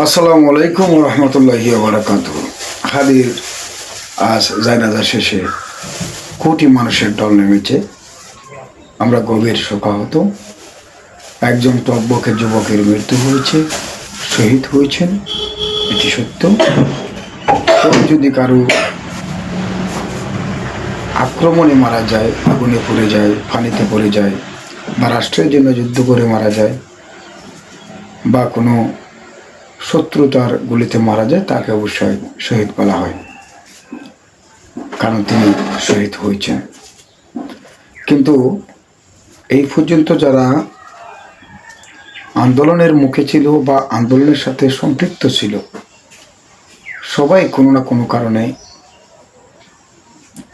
আসসালামু আলাইকুম রহমতুল্লাহি বারাকাতুহু। হাদির আজ জানাজা শেষে কোটি মানুষের ঢল নেমেছে। আমরা গভীর শোকাহত। একজন টকবকে যুবকের মৃত্যু হয়েছে, শহীদ হয়েছেন, এটি সত্য। কেউ যদি কারো আক্রমণে মারা যায়, আগুনে পড়ে যায়, পানিতে পড়ে যায়, বা রাষ্ট্রের জন্য যুদ্ধ করে মারা যায়, বা কোনো শত্রুতার গুলিতে মারা যায়, তাকে অবশ্যই শহীদ বলা হয়, কারণ তিনি শহীদ হয়েছেন। কিন্তু এই পর্যন্ত যারা আন্দোলনের মুখে ছিল বা আন্দোলনের সাথে সম্পৃক্ত ছিল, সবাই কোনো না কোনো কারণে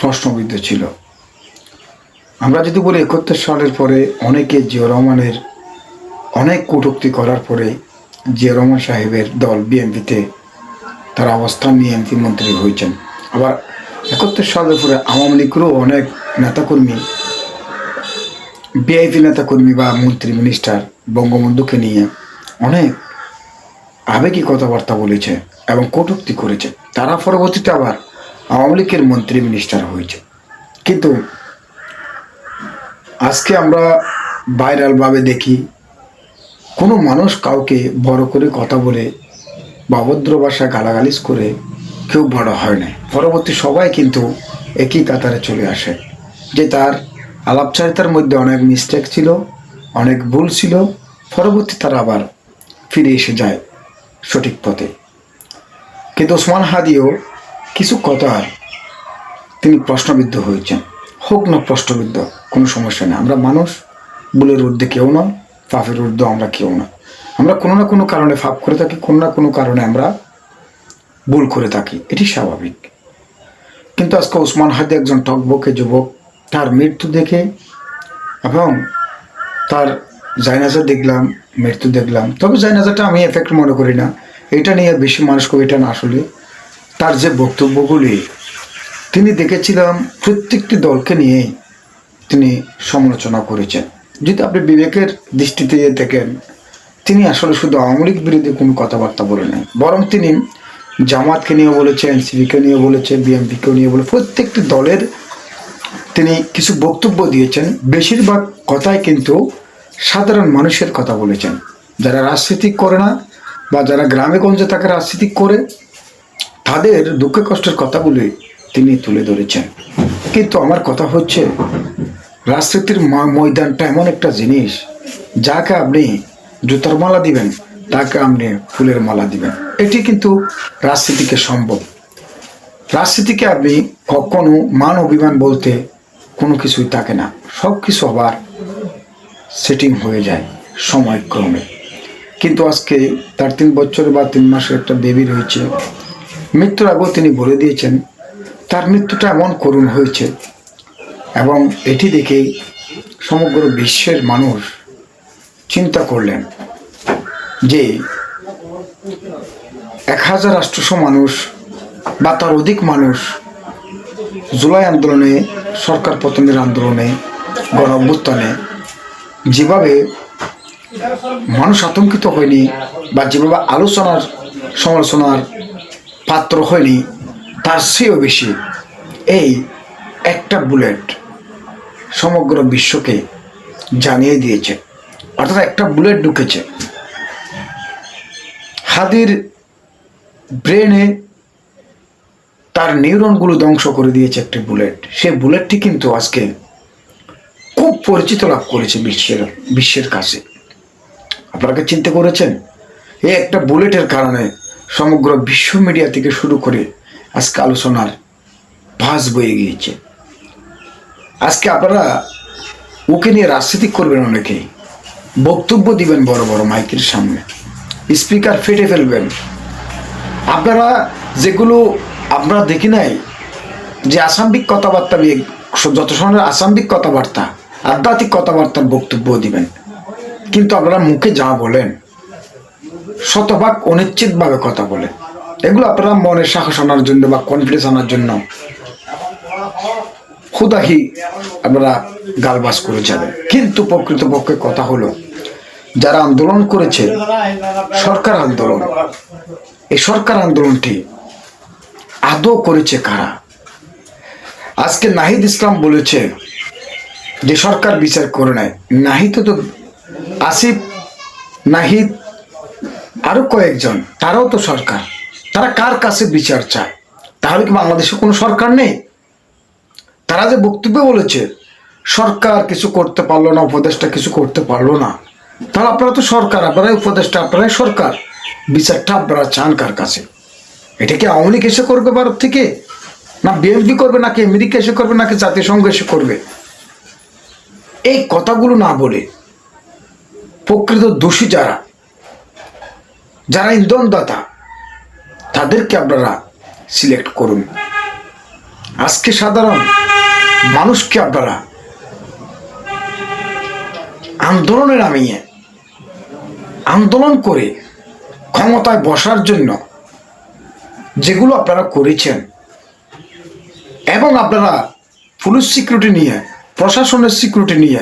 প্রশ্নবিদ্ধ ছিল। আমরা যদি বলি ৭১ সালের পরে অনেকে জিয়া রহমানের অনেক কটূক্তি করার পরে জিয়া রহমান সাহেবের দল বিএনপিতে তারা অবস্থান নিয়ে এমপি মন্ত্রী হয়েছেন। আবার ৭১ সালের পরে আওয়ামী লীগেরও অনেক নেতাকর্মী, বিআইপি নেতাকর্মী বা মন্ত্রী মিনিস্টার বঙ্গবন্ধুকে নিয়ে অনেক আবেগী কথাবার্তা বলেছে এবং কটূক্তি করেছে। তারা পরবর্তীতে আবার আওয়ামী লীগের মন্ত্রী মিনিস্টার হয়েছে। কিন্তু আজকে আমরা ভাইরালভাবে দেখি কোনো মানুষ কাউকে বড় করে কথা বলে বা অভদ্র ভাষায় গালাগালিজ করে কেউ বড় হয় না। পরবর্তী সবাই কিন্তু একই কাতারে চলে আসে যে তার আলাপচারিতার মধ্যে অনেক মিস্টেক ছিল, অনেক ভুল ছিল। পরবর্তী তারা আবার ফিরে এসে যায় সঠিক পথে। কিন্তু ওসমান হাদিও কিছু কথার তিনি প্রশ্নবিদ্ধ হয়েছেন। হোক না প্রশ্নবিদ্ধ, কোনো সমস্যা নেই। আমরা মানুষ, ভুলের ঊর্ধ্বে কেউ নয়, পাপের ঊর্ধ্বে আমরা কেউ না। আমরা কোনো না কোনো কারণে পাপ করে থাকি, কোনো না কোনো কারণে আমরা ভুল করে থাকি, এটি স্বাভাবিক। কিন্তু আজকে ওসমান হাদি একজন টকবকে যুবক, তার মৃত্যু দেখে এবং তার জায়নাজা দেখলাম, মৃত্যু দেখলাম। তবে জায়নাজাটা আমি এফেক্ট মনে করি না, এটা নিয়ে বেশি মানুষকে এটা না। আসলে তার যে বক্তব্যগুলি তিনি দেখেছিলাম, প্রত্যেকটি দলকে নিয়ে তিনি সমালোচনা করেছেন। যদি আপনি বিবেকের দৃষ্টিতে দেখেন, তিনি আসলে শুধু আওয়ামী লীগ বিরোধী কোনো কথাবার্তা বলে নাই, বরং তিনি জামাতকে নিয়ে বলেছে, এনসিপিকে নিয়ে বলেছে, বিএনপিকে নিয়ে বলে প্রত্যেকটি দলের তিনি কিছু বক্তব্য দিয়েছেন। বেশিরভাগ কথাই কিন্তু সাধারণ মানুষের কথা বলেছেন, যারা রাজনীতি করে না বা যারা গ্রামে গঞ্জে তাকে রাজনীতি করে, তাদের দুঃখ কষ্টের কথাগুলি তিনি তুলে ধরেছেন। কিন্তু আমার কথা হচ্ছে, রাজনীতির ময়দানটা এমন একটা জিনিস, যাকে আপনি জুতার মালা দিবেন, তাকে আপনি ফুলের মালা দিবেন, এটি কিন্তু রাজনীতিকে সম্ভব। রাজনীতিকে আপনি কখনো মান অভিমান বলতে কোনো কিছুই থাকে না, সব কিছু আবার সেটিং হয়ে যায় সময়ক্রমে। কিন্তু আজকে তার 3 বছর বা 3 মাসের একটা বেবি রয়েছে। মৃত্যুর আগেও তিনি বলে দিয়েছেন তার মৃত্যুটা এমন করুণ হয়েছে, এবং এটি দেখে সমগ্র বিশ্বের মানুষ চিন্তা করলেন যে 1000 রাষ্ট্রসহ মানুষ বা তার অধিক মানুষ জুলাই আন্দোলনে, সরকার পতনের আন্দোলনে, গণ অভ্যুত্থানে যেভাবে মানুষ আতঙ্কিত হয়নি বা যেভাবে আলোচনার সমালোচনার পাত্র হয়নি, তার চেয়েও বেশি এই একটা বুলেট সমগ্র বিশ্বকে জানিয়ে দিয়েছে। অর্থাৎ একটা বুলেট ঢুকেছে হাদির ব্রেনে, তার নিউরনগুলো ধ্বংস করে দিয়েছে একটি বুলেট। সেই বুলেটটি কিন্তু আজকে খুব পরিচিত লাভ করেছে বিশ্বের কাছে। আপনারা চিন্তা করেছেন, এই একটা বুলেটের কারণে সমগ্র বিশ্ব মিডিয়া থেকে শুরু করে আজকে আলোচনার ভাস বয়ে গিয়েছে। আজকে আপনারা ওকে নিয়ে রাজনীতি করবেন, অনেকেই বক্তব্য দিবেন বড় বড় মাইকের সামনে, স্পিকার ফেটে ফেলবেন। আপনারা যেগুলো আপনারা দেখি নাই, যে আসাম্বিক কথাবার্তা, যত সময় আসাম্বিক কথাবার্তা, আধ্যাত্মিক কথাবার্তার বক্তব্য দিবেন, কিন্তু আপনারা মুখে যা বলেন শতভাগ অনিশ্চিতভাবে কথা বলেন। এগুলো আপনারা মনের সাহস আনার জন্য বা কনফিডেন্স আনার জন্য খুদাহি আপনারা গালবাস করে যাবেন। কিন্তু প্রকৃতপক্ষে কথা হলো, যারা আন্দোলন করেছে, সরকার আন্দোলন, এই সরকার আন্দোলনটি আদৌ করেছে কারা? আজকে নাহিদ ইসলাম বলেছে যে সরকার বিচার করে নেয়। নাহিদ তো আসিফ, নাহিদ আরো কয়েকজন, তারাও তো সরকার। তারা কার কাছে বিচার চায়? তাহলে কি বাংলাদেশে কোনো সরকার নেই? তারা যে বক্তব্যে বলেছে সরকার কিছু করতে পারলো না, উপদেষ্টা কিছু করতে পারলো না, তাহলে আপনারা তো সরকার, আপনারাই উপদেষ্টা, আপনারাই সরকার। বিচারটা আপনারা চান কার কাছে? এটা কি আওয়ামী লীগ এসে করবে ভারত থেকে, না বিএনপি করবে, নাকি আমেরিকা এসে করবে, নাকি জাতিসংঘ এসে করবে? এই কথাগুলো না বলে প্রকৃত দোষী যারা, যারা ইন্ধনদাতা, তাদেরকে আপনারা সিলেক্ট করুন। আজকে সাধারণ মানুষকে আপনারা আন্দোলনে নামিয়ে আন্দোলন করে ক্ষমতায় বসার জন্য যেগুলো আপনারা করেছেন, এবং আপনারা পুলিশ সিকিউরিটি নিয়ে, প্রশাসনের সিকিউরিটি নিয়ে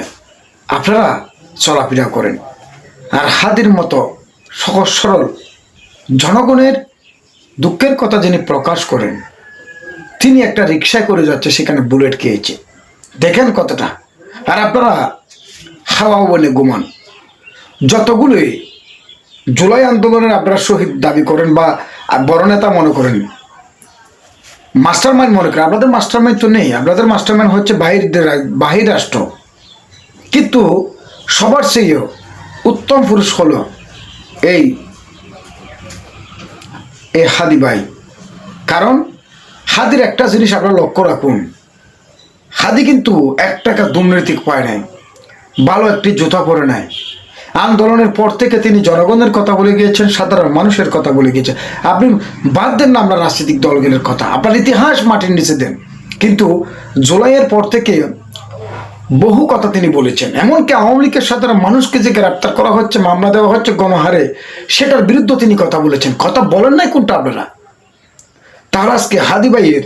আপনারা চলাফেরা করেন, আর হাদির মতো সহজ সরল জনগণের দুঃখের কথা যিনি প্রকাশ করেন, তিনি একটা রিক্সায় করে যাচ্ছে, সেখানে বুলেট খেয়েছে, দেখেন কতটা। আর আপনারা হাওয়া বলে ঘুমান। যতগুলোই জুলাই আন্দোলনের আপনারা শহীদ দাবি করেন বা বড় নেতা মনে করেন, মাস্টার মাইন্ড মনে করেন, আপনাদের মাস্টার মাইন্ড তো নেই। আপনাদের মাস্টার মাইন্ড হচ্ছে বাহির রাষ্ট্র। কিন্তু সবার চেয়েও উত্তম পুরুষ হলো এই হাদি ভাই। কারণ হাদির একটা জিনিস আপনারা লক্ষ্য রাখুন, হাদি কিন্তু 1 টাকা দুর্নীতি পায় নাই, ভালো একটি জুতা পরে নাই। আন্দোলনের পর থেকে তিনি জনগণের কথা বলে গিয়েছেন, সাধারণ মানুষের কথা বলে গিয়েছেন। আপনি বাদ দেন না আপনার রাজনৈতিক দলগুলোর কথা, আপনার ইতিহাস মাটির নিচে দেন, কিন্তু জুলাইয়ের পর থেকে বহু কথা তিনি বলেছেন। এমনকি আওয়ামী লীগের সাধারণ মানুষকে যে গ্রেপ্তার করা হচ্ছে, মামলা দেওয়া হচ্ছে গণহারে, সেটার বিরুদ্ধে তিনি কথা বলেছেন। কথা বলেন নাই কোনটা আপনারা? তার আজকে হাদি ভাইয়ের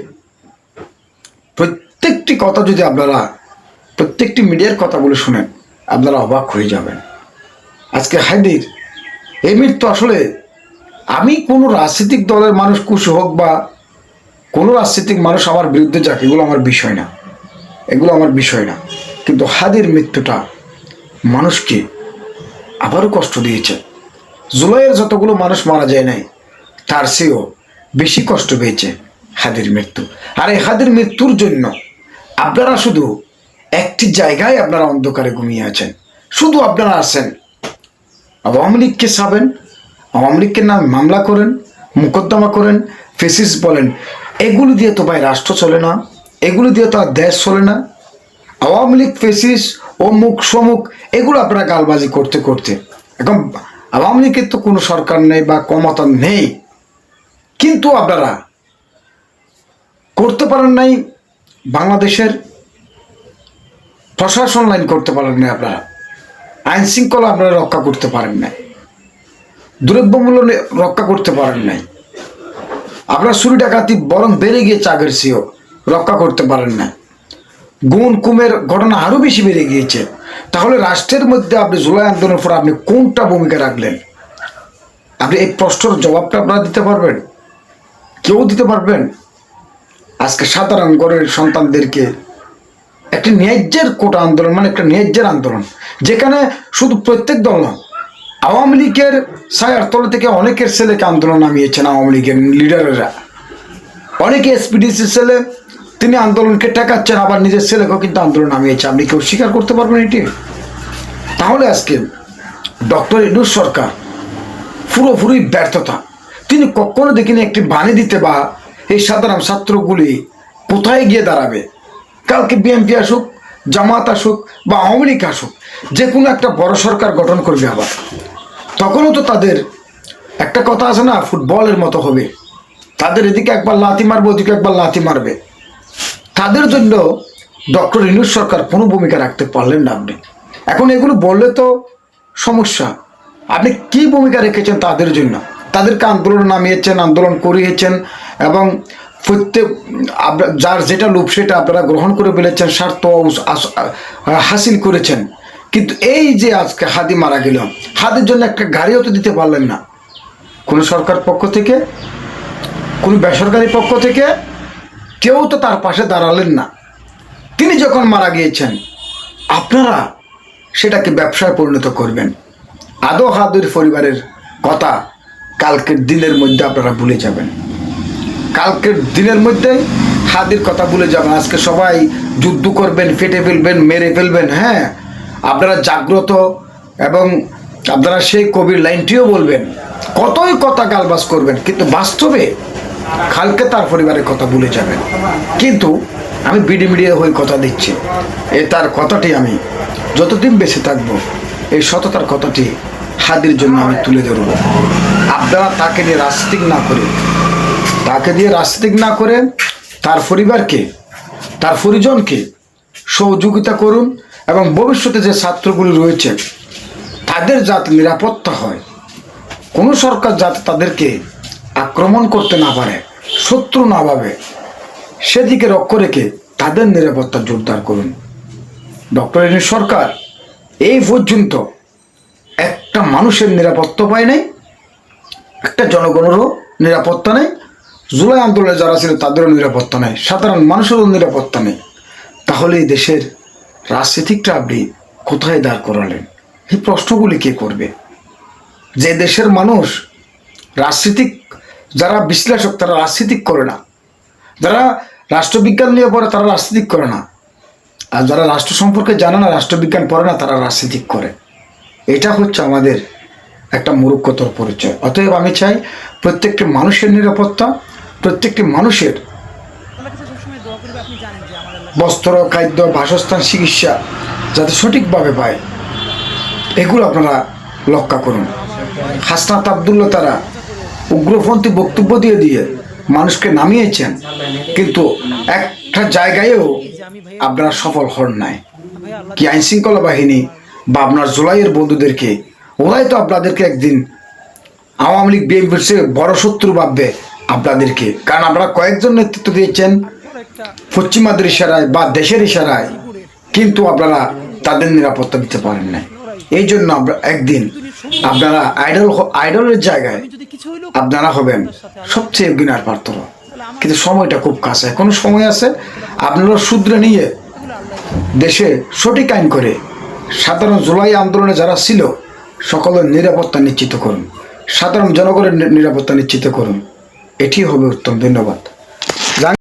প্রত্যেকটি কথা যদি আপনারা প্রত্যেকটি মিডিয়ার কথা বলে শুনেন, আপনারা অবাক হয়ে যাবেন। আজকে হাদির এই মৃত্যু, আসলে আমি কোনো রাজনৈতিক দলের মানুষ খুশি হোক বা কোনো রাজনৈতিক মানুষ আমার বিরুদ্ধে যাক, এগুলো আমার বিষয় না, এগুলো আমার বিষয় না। কিন্তু হাদির মৃত্যুটা মানুষকে আবারও কষ্ট দিয়েছে। জুলাইয়ের যতগুলো মানুষ মারা যায় নাই, তার চেয়েও বেশি কষ্ট পেয়েছে হাদির মৃত্যু। আর এই হাদির মৃত্যুর জন্য আপনারা শুধু একটি জায়গায় আপনারা অন্ধকারে ঘুমিয়ে আছেন। শুধু আপনারা আছেন আওয়ামী লীগকে ছাবেন, আওয়ামী লীগকে নাম মামলা করেন, মোকদ্দমা করেন, ফেসিস বলেন। এগুলো দিয়ে তো ভাই রাষ্ট্র চলে না, এগুলো দিয়ে তো আর দেশ চলে না। আওয়ামী লীগ, ফেসিস, অমুক সমুক, এগুলো আপনারা গালবাজি করতে করতে এখন আওয়ামী লীগের তো কোনো সরকার নেই বা ক্ষমতা নেই, কিন্তু আপনারা করতে পারেন নাই বাংলাদেশের প্রশাসন লাইন করতে পারেন নাই, আপনারা আইন শৃঙ্খলা আপনারা রক্ষা করতে পারেন নাই, দ্রব্যমূল্য রক্ষা করতে পারেন নাই, আপনারা চুরি ডাকাতি বরং বেড়ে গিয়েছে, আগের চেয়েও রক্ষা করতে পারেন না। গুণ কুমের ঘটনা আরো বেশি বেড়ে গিয়েছে। তাহলে রাষ্ট্রের মধ্যে আপনি জুলাই আন্দোলনের পর আপনি কোনটা ভূমিকা রাখলেন? আপনি এই প্রশ্নের জবাবটা আপনারা দিতে পারবেন? কেউ দিতে পারবেন? আজকে সাধারণ ঘরের সন্তানদেরকে একটি ন্যায্যের কোটা আন্দোলন, মানে একটা ন্যায্যের আন্দোলন, যেখানে শুধু প্রত্যেক দল না, আওয়ামী লীগের ছায়ার তলে থেকে অনেকের ছেলেকে আন্দোলন নামিয়েছেন আওয়ামী লীগের লিডারেরা। অনেকে এসপিডিসি ছেলে, তিনি আন্দোলনকে ঠেকাচ্ছেন, আবার নিজের ছেলেকেও কিন্তু আন্দোলন নামিয়েছে। আপনি কেউ স্বীকার করতে পারবেন এটি? তাহলে আজকে ডক্টর ইউনূস সরকার পুরোপুরি ব্যর্থতা। তিনি কখনো দেখিনি একটি বাণী দিতে বা এই সাধারণ ছাত্রগুলি কোথায় গিয়ে দাঁড়াবে। কালকে বিএনপি আসুক, জামাত আসুক বা আওয়ামী লীগ আসুক, যে কোনো একটা বড় সরকার গঠন করবে, আবার তখনও তো তাদের একটা কথা আছে না, ফুটবলের মতো হবে, তাদের এদিকে একবার লাথি মারবে, ওদিকে একবার লাথি মারবে। তাদের জন্য ডক্টর ইউনূস সরকার কোনো ভূমিকা রাখতে পারলেন না। আপনি এখন এগুলো বললে তো সমস্যা। আপনি কি ভূমিকা রেখেছেন তাদের জন্য? তাদেরকে আন্দোলন নামিয়েছেন, আন্দোলন করিয়েছেন, এবং প্রত্যেক যার যেটা লোভ সেটা আপনারা গ্রহণ করে ফেলেছেন, স্বার্থ হাসিল করেছেন। কিন্তু এই যে আজকে হাদি মারা গেল, হাদির জন্য একটা গাড়িও তো দিতে পারলেন না, কোনো সরকার পক্ষ থেকে, কোনো বেসরকারি পক্ষ থেকে কেউ তো তার পাশে দাঁড়ালেন না। তিনি যখন মারা গিয়েছেন, আপনারা সেটাকে ব্যবসায় পরিণত করবেন। আদৌ হাদির পরিবারের কথা কালকের দিনের মধ্যে আপনারা ভুলে যাবেন, কালকের দিনের মধ্যেই হাদির কথা ভুলে যাবেন। আজকে সবাই যুদ্ধ করবেন, ফেটে ফেলবেন, মেরে ফেলবেন। হ্যাঁ, আপনারা জাগ্রত এবং আপনারা সেই কবির লাইনটিও বলবেন, কতই কথা গালবাজ করবেন, কিন্তু বাস্তবে কালকে তার পরিবারের কথা ভুলে যাবেন। কিন্তু আমি বিডি মিডিয়া হয়ে কথা দিচ্ছি, তার কথাটি আমি যতদিন বেঁচে থাকবো এই সততার কথাটি হাদির জন্য আমি তুলে ধরব। আপনারা তাকে নিয়ে রাজনীতিক না করে, তার পরিবারকে, তার পরিজনকে সহযোগিতা করুন এবং ভবিষ্যতে যে ছাত্রগুলি রয়েছে তাদের যাতে নিরাপত্তা হয়, কোনো সরকার যাতে তাদেরকে আক্রমণ করতে না পারে, শত্রু না ভাবে, সেদিকে লক্ষ্য রেখে তাদের নিরাপত্তা জোরদার করুন। ডক্টর ইউনূস সরকার এই পর্যন্ত একটা মানুষের নিরাপত্তা পায় নাই, একটা জনগণেরও নিরাপত্তা নেই, জুলাই আন্দোলনে যারা ছিল তাদেরও নিরাপত্তা নেই, সাধারণ মানুষেরও নিরাপত্তা নেই। তাহলে এই দেশের রাজনীতিকটা আপনি কোথায় দাঁড় করালেন? এই প্রশ্নগুলি কে করবে? যে দেশের মানুষ রাজনীতিক, যারা বিশ্লেষক তারা রাজনীতিক করে না, যারা রাষ্ট্রবিজ্ঞান নিয়ে পড়ে তারা রাজনীতিক করে না, আর যারা রাষ্ট্র সম্পর্কে জানে না, রাষ্ট্রবিজ্ঞান পড়ে না, তারা রাজনীতিক করে। এটা হচ্ছে আমাদের একটা মূর্খতার পরিচয়। অতএব আমি চাই প্রত্যেকটি মানুষের নিরাপত্তা, প্রত্যেকটি মানুষের বস্ত্র, খাদ্য, বাসস্থান, চিকিৎসা যাতে সঠিকভাবে পায়, এগুলো আপনারা লক্ষ্য করুন। হাসনাত আবদুল্লাহ তারা উগ্রপন্থী বক্তব্য দিয়ে মানুষকে নামিয়েছেন, কিন্তু একটা জায়গায়ও আপনারা সফল হন নাই। কি আইন শৃঙ্খলা বাহিনী বা আপনার জুলাইয়ের বন্ধুদেরকে, ওরাই তো আপনাদেরকে একদিন আওয়ামী লীগ বিএনপির চেয়ে বড় শত্রু ভাববে আপনাদেরকে, কারণ আপনারা কয়েকজন নেতৃত্ব দিয়েছেন পশ্চিমাদের ইশারায় বা দেশের ইশারায়, কিন্তু আপনারা তাদের নিরাপত্তা দিতে পারেন না। এই জন্য একদিন আপনারা আইডলের জায়গায় আপনারা হবেন সবচেয়ে বিনার পাত্র। কিন্তু সময়টা খুব কাছে, এখনো সময় আছে। আপনারা শুধরে নিয়ে দেশে সঠিক আইন করে সাধারণ জুলাই আন্দোলনে যারা ছিল সকলের নিরাপত্তা নিশ্চিত করুন, সাধারণ জনগণের নিরাপত্তা নিশ্চিত করুন। এটি হবে উত্তম। ধন্যবাদ।